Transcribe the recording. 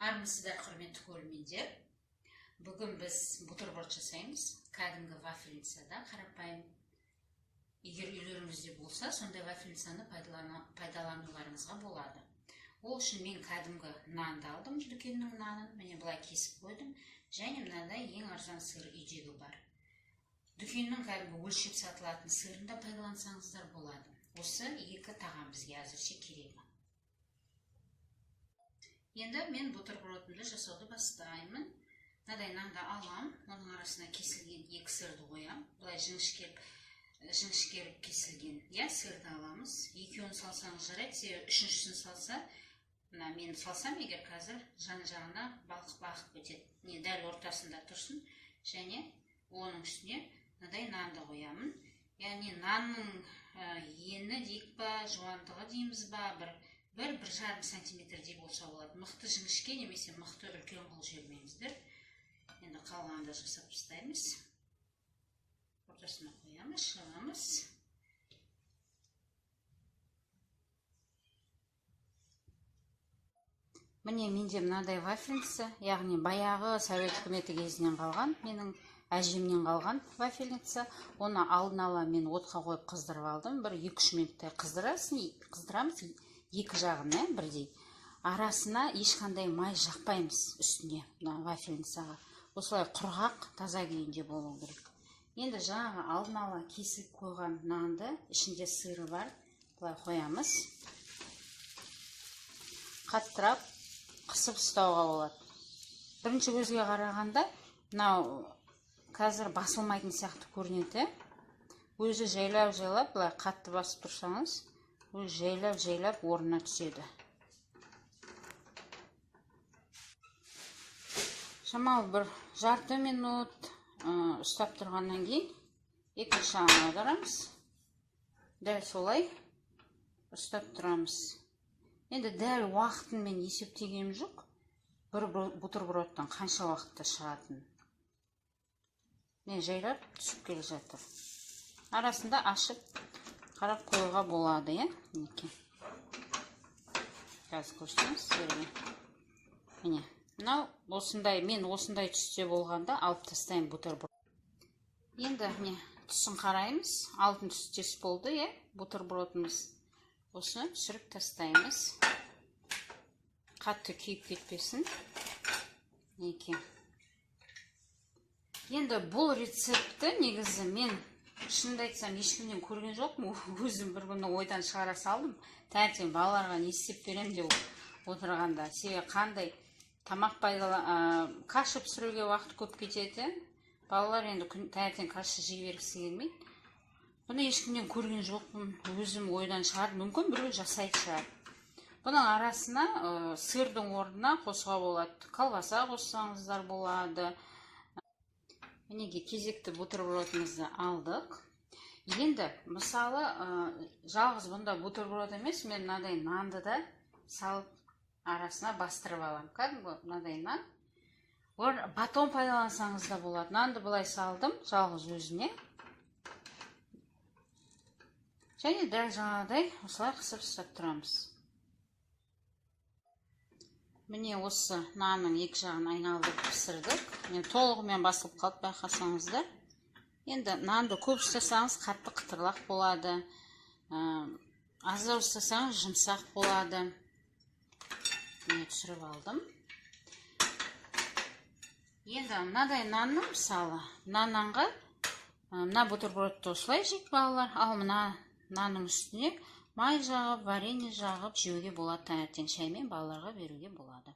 Армысыздар, құрметті көрермендер. Бүгін біз бутерброд жасаймыз. Кәдімгі вафельницада қарапайым. Егер үйлеріңізде болса, сондай вафельницаны пайдалануларыңызға болады. Ол үшін мен кәдімгі нанды алдым, дүкеннің нанын. Міне былай кесіп қойдым. Және мынандай ең арзан сыр үйдегі бар. Дүкеннің кәдімгі өлшеп сатылатын сырын да пайдалансаңыздар болады. Осы екі тағам бізге әзірше керек. Енді мен бутербродымды жасауды бастаймын. Мынадай нанды алам, оның арасына кесілген екі сырды қоям. Бұлай жіңішкеріп кесілген сырды аламыз. Екеуін салсаңыз жарайды, себебі үшіншісін салса, мен салсам егер қазір жаны-жағына балқып өтеді. Не дәл ортасында тұрсын, және оның үстіне мынадай нанды қоямын. Яғни нанның ені дейік па, жуандығы дейміз ба, бір жарым сантиметрдей болса болады. Мықты жіңішке немесе мықты үлкен қыл жібермеңіздер. Енді қалғанды жасап тастаймыз. Ортасына қоямыз, шығамыз. Міне менде мынадай вафельница, яғни баяғы Совет үкіметі кезінен қалған, менің әжемнен қалған вафельница. Оны алдын ала мен отқа қойып қыздырып алдым. Бір 2-3 минуттай қыздырамыз. Екі жағына бірдей. Арасына ешқандай май жақпаймыз үстіне вафельницаға. Осылай құрғақ, таза күйінде болу керек. Енді жаңағы алдын ала кесіп қойған нанды, ішінде сыры бар, бұлай қоямыз. Қаттырап, қысып ұстауға болады. Бірінші көзге қарағанда, мынау қазір басылмайтын сияқты көрінеді. Өзі жайлап, бұлай қатты басып тұрсаңыз, ол жайлап орнына түседі. Шамалы бір жарты минут ұстап тұрғаннан кейін екінші жағына аударамыз. Дәл солай ұстап тұрамыз. Енді дәл уақытын мен есептегенім жоқ. Бір бутербродтан қанша уақытта шығатын. Мен жайлап түсіп келе жатыр. Арасында ашып қарап қоюға болады, неке. Қазір көрсеңіз сіздерге. Міне, мынау осындай, мен осындай түсте болғанда алып тастаймын бутерброд. Енді міне түсін қараймыз. Алтын түстес болды, бутербродымыз. Осыны түсіріп тастаймыз. Қатты күйіп кетпесін. Неке. Енді бұл рецепті негізі мен шынымды айтсам, ешкімнен көрген жоқпын. Өзім бір күні ойдан шығара салдым. Таңертең балаларға не істеп берем деп отырғанда. Себебі қандай тамақ каша пісіруге уақыт көп кетеді. Балалар енді таңертең каша жей бергісі келмейді. Бұны ешкімнен көрген жоқпын. Өзім ойдан шығардым. Мүмкін біреу жасайды шығар. Бұның арасына сырдың орнына қосуға болады. Колбаса қоссаңыздар болады. Мінеге кезекті бутербродымызды алдық. Енді, мысалы, жалғыз бұнда бутерброд емес, мен мынадай нанды да салып арасына бастырып алам. Кәдімгі мынадай нан. Батон пайдалансаңыз да болады. Нанды былай салдым, жалғыз өзіне. Және дәл жаңағыдай осылай қысып ұстап тұрамыз. Міне осы нанның екі жағын айналдырып пісірдік. Мен толығымен басылып қалып байқасаңыздар. Енді нанды көп ұстасаңыз қатты қытырлақ болады. Аздау ұстасаңыз жұмсақ болады. Мен түсіріп алдым. Енді мынадай нанның мысалы, нанға мына бутербродты осылай жейді балалар. Ал мына нанның үстіне май жағып, варенье жағып жеуге болады. Таңертең шаймен балаларға беруге болады.